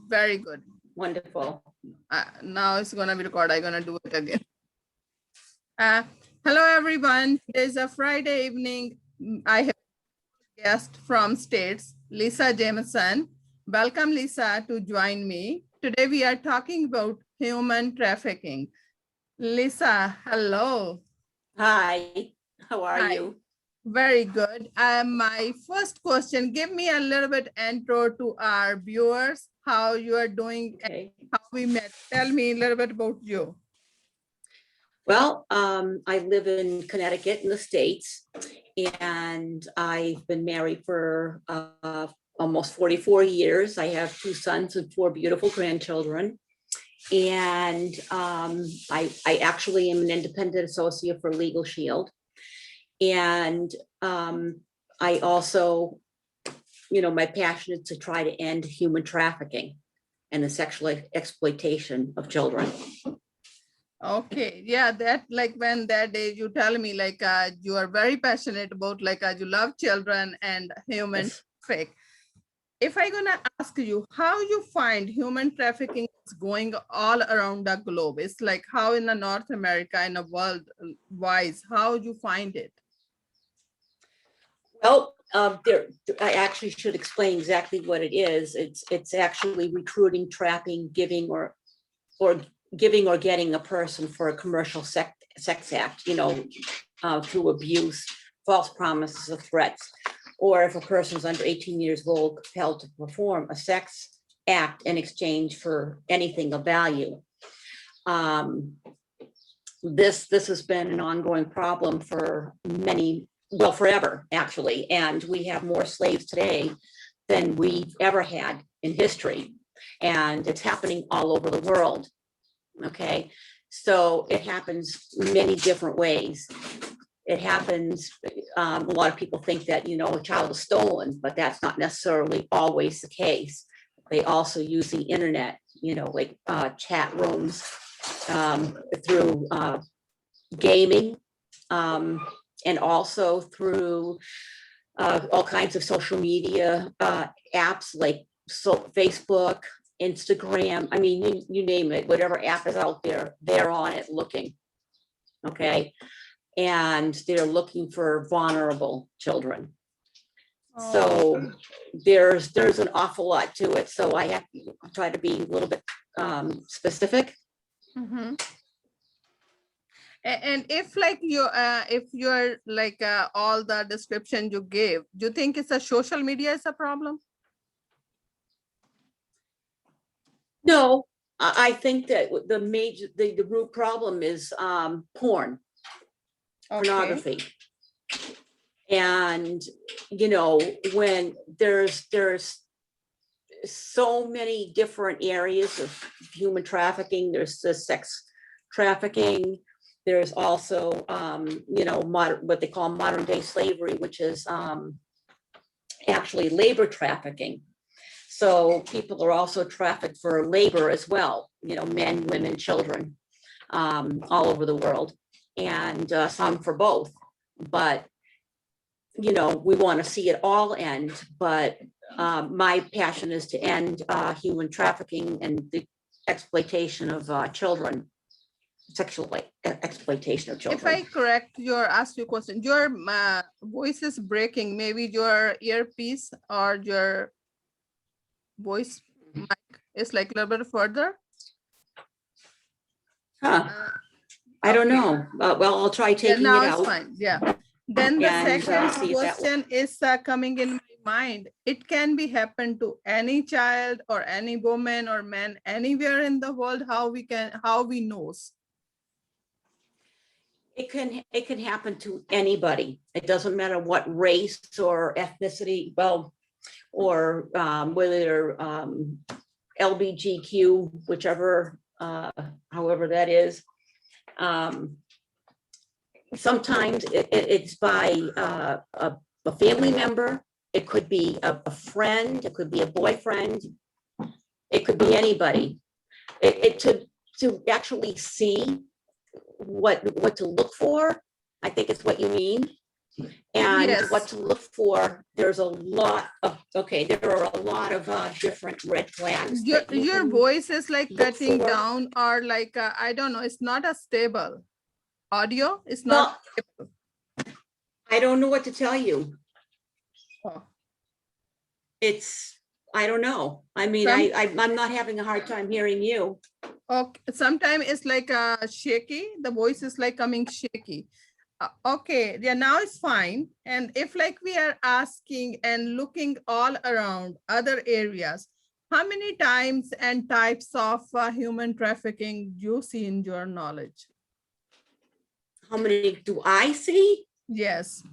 Very good. Wonderful. Now it's gonna be recorded. I'm gonna do it again. Hello, everyone. It is a Friday evening. I have a guest from States, Lisa Jameson. Welcome, Lisa, to join me. Today we are talking about human trafficking. Lisa, hello. Hi, how are Hi. you? Very good. My first question, give me a little bit intro to our viewers, how you are doing, Okay. and how we met. Tell me a little bit about you. Well, I live in Connecticut in the States, and I've been married for almost 44 years. I have 2 sons and 4 beautiful grandchildren. And I actually am an independent associate for Legal Shield. And I also, my passion is to try to end human trafficking and the sexual exploitation of children. Okay, yeah, that like when that day you tell me like you are very passionate about like you love children and human Yes. traffic. If I gonna ask you how you find human trafficking is going all around the globe, it's like how in the North America in the world wise, how you find it? Well, I actually should explain exactly what it is. It's actually recruiting, trapping, giving or giving or getting a person for a commercial sex act, through abuse, false promises or threats, or if a person is under 18 years old, compelled to perform a sex act in exchange for anything of value. This has been an ongoing problem for forever, actually, and we have more slaves today than we've ever had in history, and it's happening all over the world. Okay, so it happens many different ways. It happens, a lot of people think that, a child is stolen, but that's not necessarily always the case. They also use the internet, like chat rooms, through gaming, and also through all kinds of social media apps like Facebook, Instagram. I mean, you name it, whatever app is out there, they're on it looking. Okay. And they're looking for vulnerable children. So there's an awful lot to it. So I have to try to be a little bit specific. Mm-hmm. And if like if you're like all the description you gave, do you think it's a social media is a problem? No, I think that the root problem is porn, pornography. And, when there's so many different areas of human trafficking, there's the sex trafficking. There's also, what they call modern day slavery, which is actually labor trafficking. So people are also trafficked for labor as well, men, women, children, all over the world, and some for both. But, we want to see it all end. But my passion is to end human trafficking and the exploitation of children, sexual exploitation of children. If I ask you a question, your voice is breaking, maybe your earpiece or your voice mic is like a little bit further. I don't know. Well, I'll try taking it out. Now it's fine. Yeah. Then the second question is coming in my mind. It can be happen to any child or any woman or man anywhere in the world. How we knows? It can happen to anybody. It doesn't matter what race or ethnicity, or whether they're LBGQ, whichever, however that is. Sometimes it's by a family member. It could be a friend. It could be a boyfriend. It could be anybody. To actually see what to look for, I think it's what you mean. And Yes. what to look for. There's a lot of, there are a lot of different red flags that you Your can voice is like look cutting for. down, or like, I don't know, it's not a stable audio. It's not Well, stable. I don't know what to tell you. Oh. I don't know. I mean, Some, I'm not having a hard time hearing you. okay, sometimes it's like shaky. The voice is like coming shaky. Okay, yeah, now it's fine. And if like we are asking and looking all around other areas, how many times and types of human trafficking you see in your knowledge? How many do I see? Yes.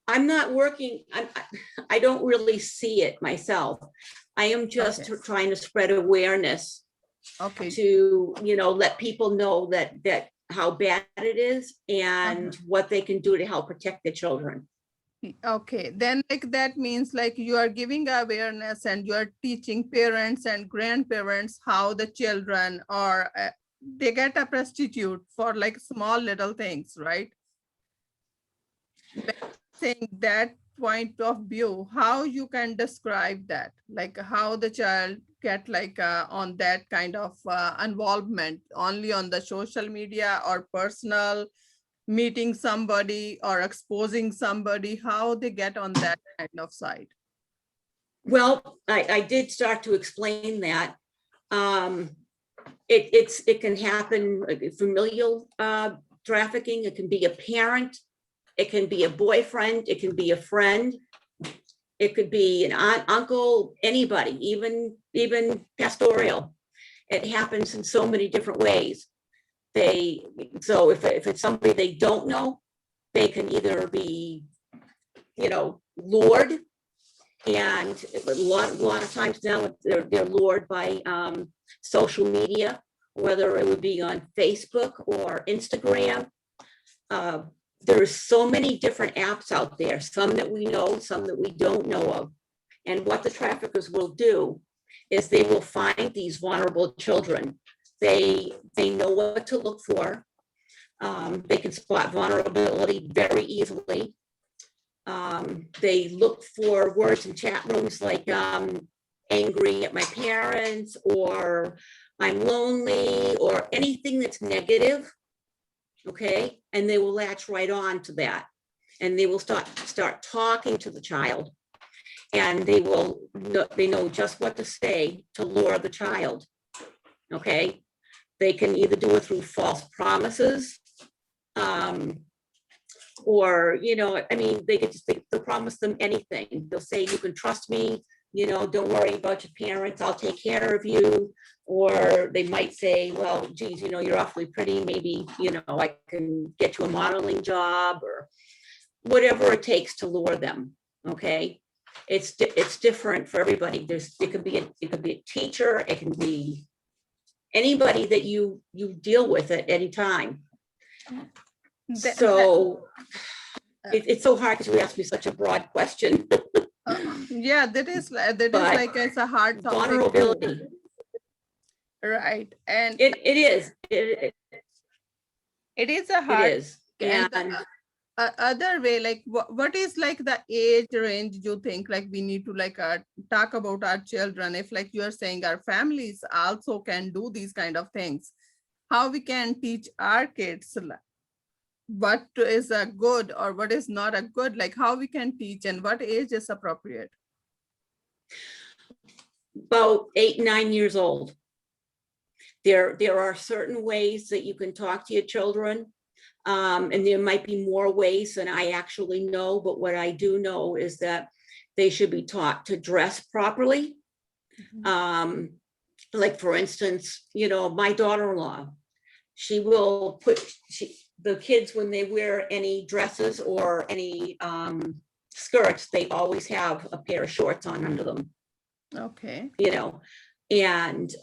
I'm not working, I don't really see it myself. I am just Okay. trying to spread awareness Okay. to, let people know that how bad it is and what they can do to help protect their children. Okay, then like that means like you are giving awareness and you are teaching parents and grandparents how the children are, they get a prostitute for like small little things, right? Saying that point of view, how you can describe that, like how the child get like on that kind of involvement only on the social media or personal, meeting somebody or exposing somebody, how they get on that kind of side? Well, I did start to explain that. It can happen, familial trafficking. It can be a parent. It can be a boyfriend. It can be a friend. It could be an aunt, uncle, anybody, even pastoral. It happens in so many different ways. So if it's somebody they don't know, they can either be, lured, and a lot of times now they're lured by social media, whether it would be on Facebook or Instagram. There's so many different apps out there, some that we know, some that we don't know of. And what the traffickers will do is they will find these vulnerable children. They know what to look for. They can spot vulnerability very easily. They look for words in chat rooms like angry at my parents, or I'm lonely, or anything that's negative. Okay, and they will latch right on to that, and they will start talking to the child, and they know just what to say to lure the child. Okay, they can either do it through false promises, or I mean, they'll promise them anything. They'll say, you can trust me, don't worry about your parents, I'll take care of you. Or they might say, well, geez, you're awfully pretty, maybe I can get you a modeling job, or whatever it takes to lure them. Okay, it's different for everybody. It could be a teacher, it can be anybody that you deal with at any time. So it's so hard because you asked me such a broad question. Yeah, that is like it's a hard topic. Vulnerability. Right, and it is. It is a hard. It is. And other way, like what is like the age range you think like we need to like talk about our children, if like you are saying our families also can do these kind of things, how we can teach our kids what is a good or what is not a good, like how we can teach and what age is appropriate? About 8, 9 years old. There are certain ways that you can talk to your children. And there might be more ways than I actually know, but what I do know is that they should be taught to dress properly. Like for instance, my daughter-in-law, she will the kids, when they wear any dresses or any skirts, they always have a pair of shorts on under them. Okay. And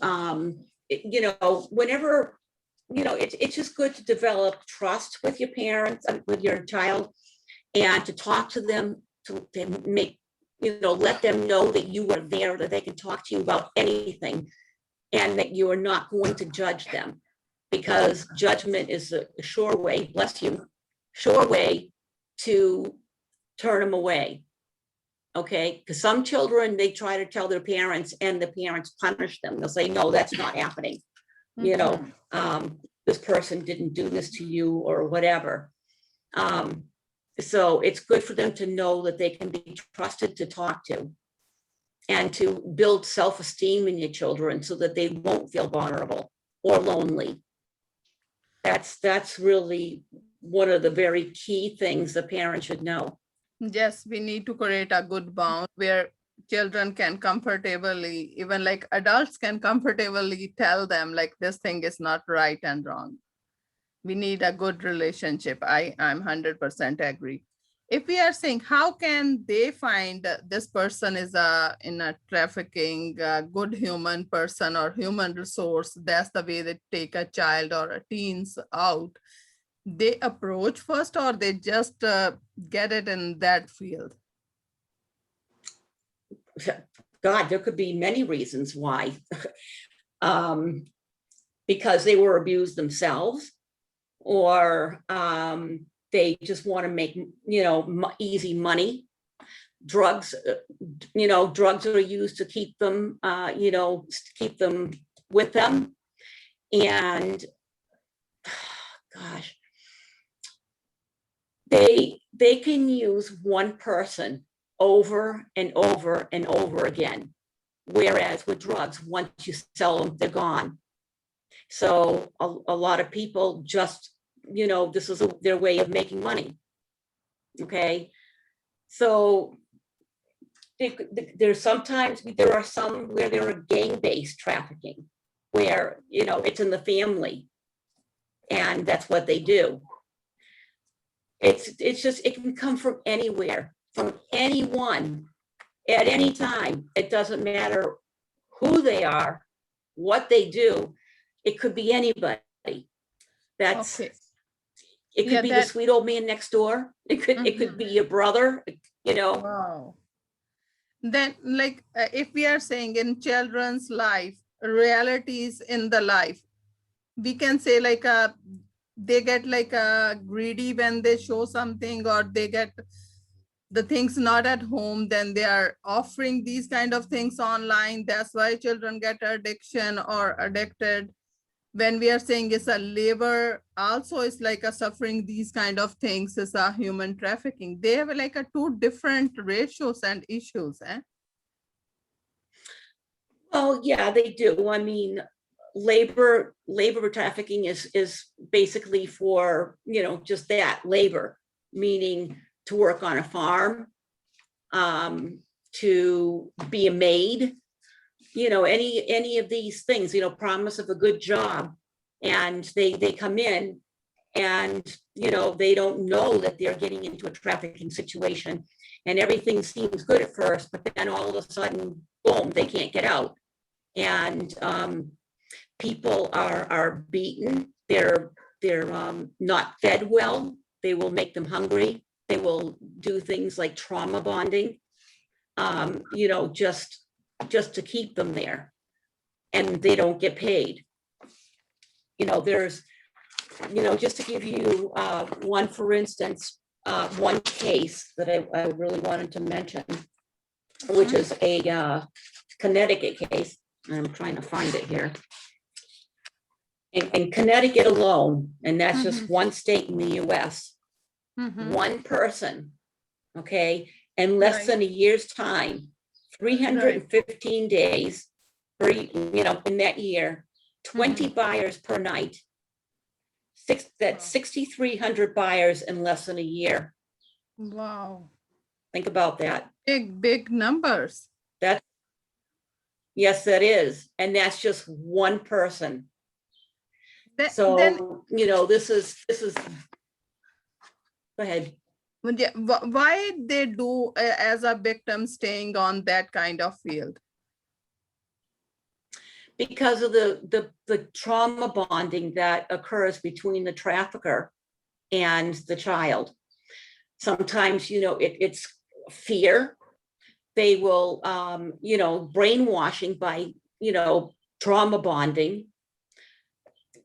whenever, it's just good to develop trust with your parents, with your child, and to talk to them, to make, let them know that you are there, that they can talk to you about anything, and that you are not going to judge them, because judgment is a sure way, bless you, sure way to turn them away. Okay, because some children, they try to tell their parents and the parents punish them. They'll say, no, that's not happening. You know, this person didn't do this to you or whatever. So it's good for them to know that they can be trusted to talk to and to build self-esteem in your children so that they won't feel vulnerable or lonely. That's really one of the very key things the parent should know. Yes, we need to create a good bond where children can comfortably, even like adults can comfortably tell them like this thing is not right and wrong. We need a good relationship. I'm 100% agree. If we are saying how can they find this person is in a trafficking, good human person or human resource, that's the way they take a child or a teens out. They approach first or they just get it in that field? God, there could be many reasons why. Because they were abused themselves, or they just want to make, easy money. Drugs, drugs are used to keep them, keep them with them. And gosh, they can use one person over and over and over again. Whereas with drugs, once you sell them, they're gone. So a lot of people just, this is their way of making money. Okay. So there are some where there are gang-based trafficking, where, it's in the family and that's what they do. It's just, it can come from anywhere, from anyone at any time. It doesn't matter who they are, what they do. It could be anybody. That's okay. It could be the sweet old man next door. It could be your brother, Wow. Then like if we are saying in children's life, realities in the life, we can say like they get like greedy when they show something, or they get the things not at home, then they are offering these kind of things online. That's why children get addiction or addicted. When we are saying it's a labor, also it's like a suffering, these kind of things is a human trafficking. They have like a two different ratios and issues. Oh yeah, they do. I mean, labor trafficking is basically for, just that, labor, meaning to work on a farm, to be a maid, any of these things, promise of a good job. And they come in and, they don't know that they're getting into a trafficking situation, and everything seems good at first, but then all of a sudden, boom, they can't get out. And people are beaten. They're not fed well. They will make them hungry. They will do things like trauma bonding, just to keep them there, and they don't get paid. There's, just to give you one, for instance, one case that I really wanted to mention, which is a Connecticut case. I'm trying to find it here. In Connecticut alone, and that's just one state in the US, one person, okay, in less than a year's time, 315 days, in that year, 20 buyers per night. That's 6,300 buyers in less than a year. Wow. Think about that. Big numbers. Yes, that is. And that's just one person. So, this is, go ahead. Why they do as a victim staying on that kind of field? Because of the trauma bonding that occurs between the trafficker and the child. Sometimes, it's fear. They will, brainwashing by, trauma bonding.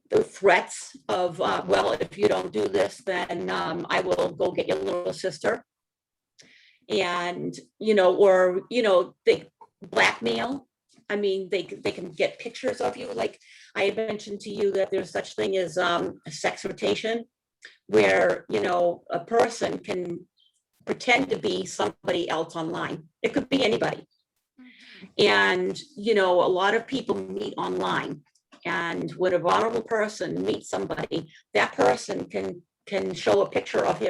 the threats of, well, if you don't do this, then I will go get your little sister. And, or, they blackmail. I mean, they can get pictures of you. Like I had mentioned to you that there's such thing as a sex rotation, where, a person can pretend to be somebody else online. It could be anybody. And, a lot of people meet online. And when a vulnerable person meets somebody, that person can show a picture of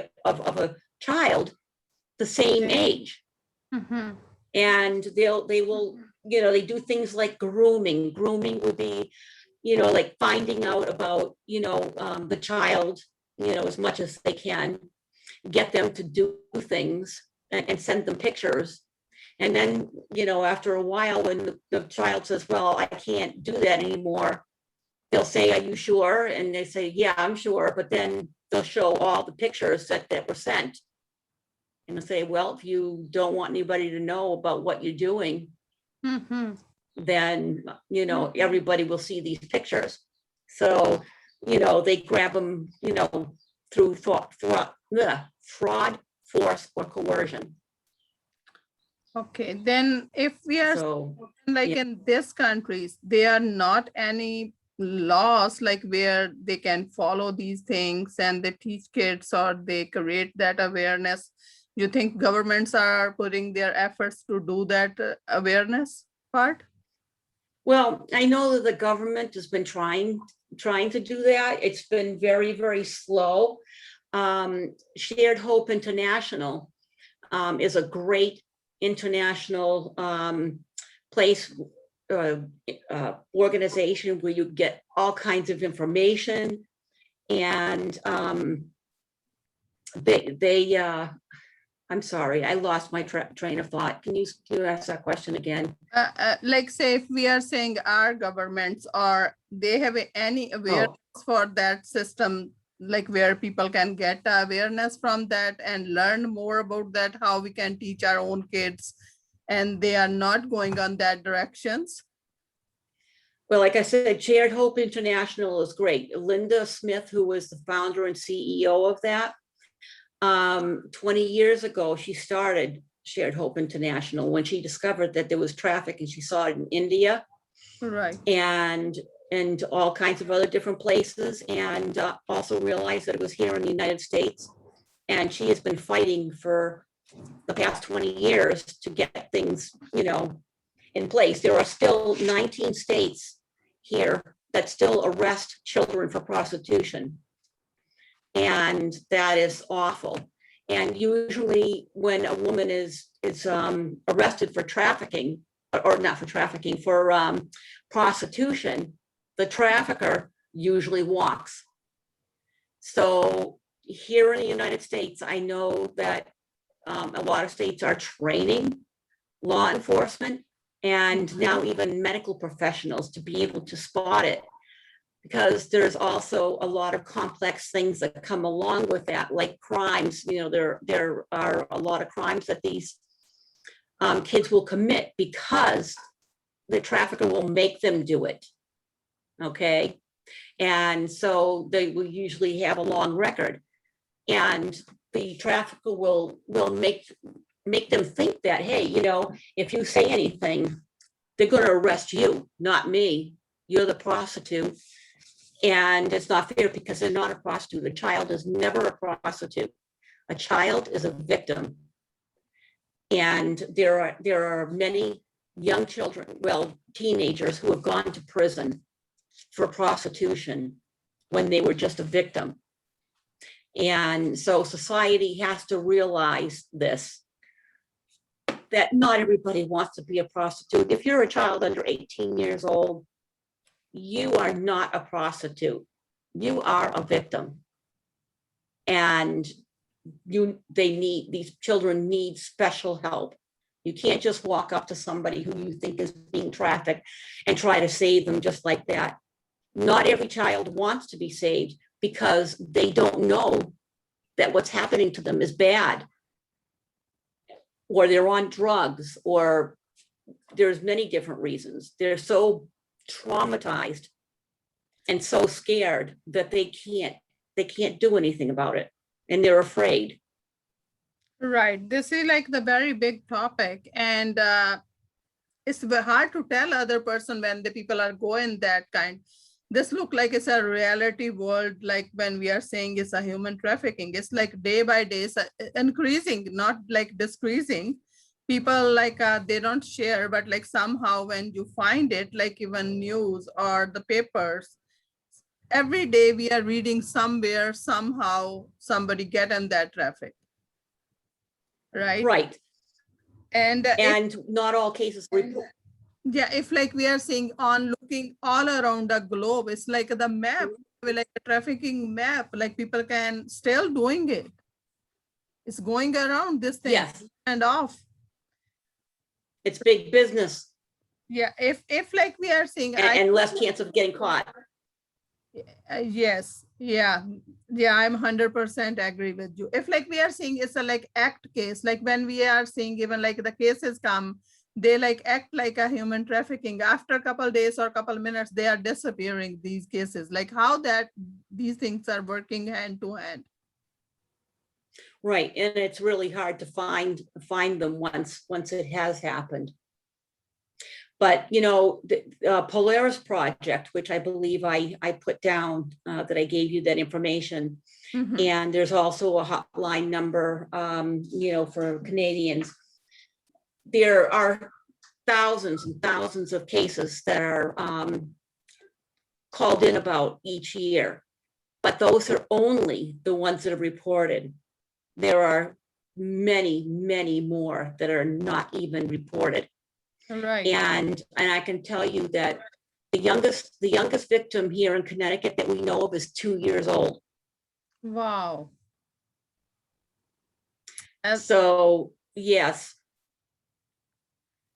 a child the same age. Mhm. And they will, they do things like grooming. Grooming would be, like finding out about, the child, as much as they can, get them to do things and send them pictures. And then, after a while, when the child says, well, I can't do that anymore, they'll say, are you sure? And they say, yeah, I'm sure. But then they'll show all the pictures that were sent. And they'll say, well, if you don't want anybody to know about what you're doing, Mhm. then, everybody will see these pictures. So, they grab them, through fraud, force, or coercion. Okay, then if we are So, like yeah. in this countries, there are not any laws like where they can follow these things and they teach kids or they create that awareness. You think governments are putting their efforts to do that awareness part? Well, I know that the government has been trying to do that. It's been very, very slow. Shared Hope International is a great international place, organization where you get all kinds of information, and they I'm sorry, I lost my train of thought. Can you ask that question again? Like say if we are saying our governments or they have any awareness for that system, like where people can get awareness from that and learn more about that, how we can teach our own kids and they are not going on that directions. Well, like I said, Shared Hope International is great. Linda Smith, who was the founder and CEO of that, 20 years ago, she started Shared Hope International when she discovered that there was trafficking. She saw it in India, Right. and all kinds of other different places, and also realized that it was here in the United States. And she has been fighting for the past 20 years to get things, in place. There are still 19 states here that still arrest children for prostitution. And that is awful. And usually when a woman is arrested for trafficking, or not for trafficking, for prostitution, the trafficker usually walks. So here in the United States, I know that a lot of states are training law enforcement and now even medical professionals to be able to spot it, because there's also a lot of complex things that come along with that, like crimes. There are a lot of crimes that these kids will commit because the trafficker will make them do it. Okay. And so they will usually have a long record, and the trafficker will make them think that, hey, if you say anything, they're going to arrest you, not me. You're the prostitute. And it's not fair because they're not a prostitute. A child is never a prostitute. A child is a victim. And there are many young children, well, teenagers who have gone to prison for prostitution when they were just a victim. And so society has to realize this, that not everybody wants to be a prostitute. If you're a child under 18 years old, you are not a prostitute. You are a victim. And these children need special help. You can't just walk up to somebody who you think is being trafficked and try to save them just like that. Not every child wants to be saved because they don't know that what's happening to them is bad, or they're on drugs, or there's many different reasons. They're so traumatized and so scared that they can't do anything about it, and they're afraid. Right. This is like the very big topic, and it's hard to tell other person when the people are going that kind. This look like it's a reality world, like when we are saying it's a human trafficking. It's like day by day, it's increasing, not like decreasing. People like they don't share, but like somehow when you find it, like even news or the papers, every day we are reading somewhere, somehow somebody get in that traffic, right? Right. And And not all cases report. yeah, if like we are seeing on looking all around the globe, it's like the map, like a trafficking map, like people can still doing it. It's going around this thing Yes, and off. it's big business Yeah, if like we are seeing, and less chance of getting caught. yes, yeah, yeah, I'm 100% agree with you. If like we are seeing it's a like act case, like when we are seeing even like the cases come, they like act like a human trafficking. After a couple days or couple minutes, they are disappearing, these cases. Like how that these things are working hand to hand. Right, and it's really hard to find them once it has happened. But you know, the Polaris project, which I believe I put down, that I gave you that information, Mhm. and there's also a hotline number, you know, for Canadians. There are thousands and thousands of cases that are called in about each year, but those are only the ones that are reported. There are many, many more that are not even reported. Right. And I can tell you that the youngest victim here in Connecticut that we know of is 2 years old. Wow. As So yes,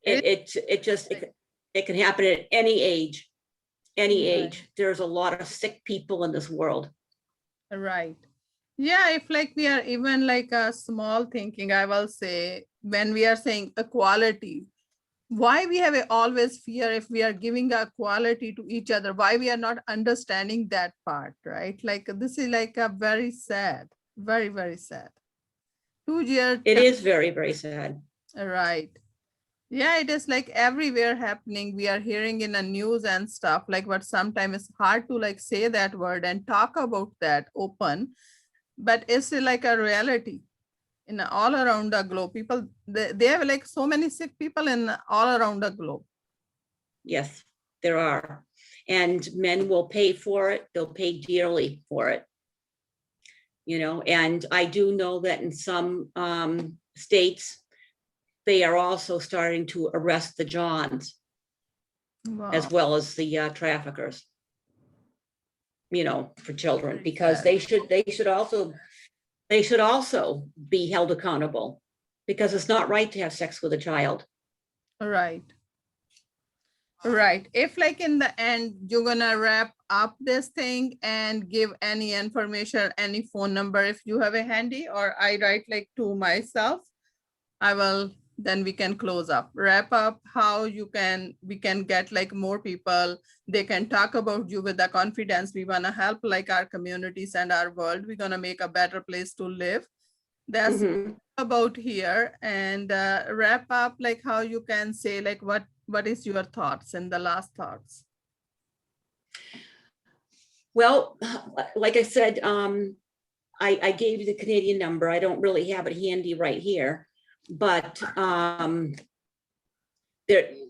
it, it can happen at any age, any right. age. There's a lot of sick people in this world. Right. Yeah, if like we are even like a small thinking, I will say when we are saying equality, why we have a always fear if we are giving a quality to each other, why we are not understanding that part, right? Like this is like a very sad, very, very sad. 2 year, It is very, very sad. right. Yeah, it is like everywhere happening. We are hearing in the news and stuff like, but sometimes it's hard to like say that word and talk about that open, but it's like a reality in all around the globe. People, they have like so many sick people in all around the globe. Yes, there are. And men will pay for it. They'll pay dearly for it. You know, and I do know that in some states, they are also starting to arrest the Johns Wow. as well as the traffickers, you know, for children, Very because sad. they should also be held accountable, because it's not right to have sex with a child. Right. Right. If like in the end, you're gonna wrap up this thing and give any information, any phone number, if you have a handy, or I write like to myself, I will, then we can close up, wrap up how we can get like more people. They can talk about you with the confidence. We wanna help like our communities and our world. We're gonna make a better place to live. That's Mhm. about here. And wrap up like how you can say like what is your thoughts and the last thoughts. Well, like I said, I gave you the Canadian number. I don't really have it handy right here, but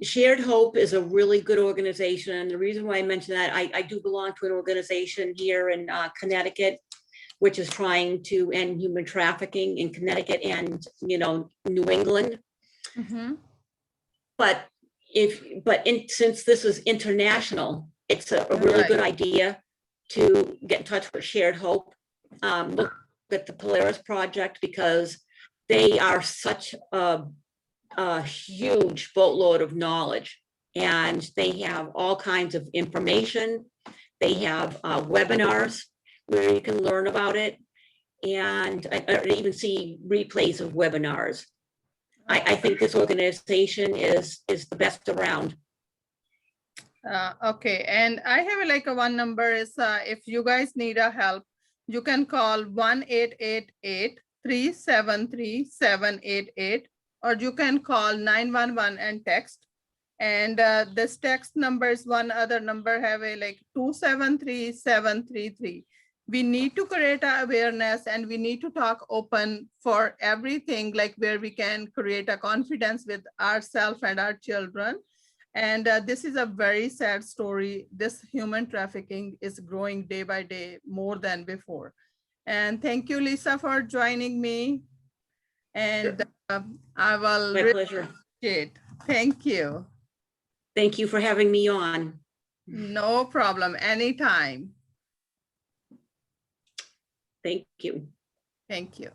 Shared Hope is a really good organization. The reason why I mention that, I do belong to an organization here in Connecticut, which is trying to end human trafficking in Connecticut and, you know, New England. Mhm. But since this is international, it's a really good idea to get in touch with Shared Hope. Look at the Polaris project, because they are such a huge boatload of knowledge, and they have all kinds of information. They have webinars where you can learn about it, and I even see replays of webinars. I think this organization is the best around. Okay, and I have like a one number is if you guys need a help, you can call 1-888-373-788, or you can call 911 and text. And this text number is one other number have a like 273-733. We need to create a awareness and we need to talk open for everything, like where we can create a confidence with ourselves and our children. And this is a very sad story. This human trafficking is growing day by day more than before. And thank you, Lisa, for joining me. And I will My really pleasure. appreciate. Thank you. Thank you for having me on. No problem. Anytime. Thank you. Thank you.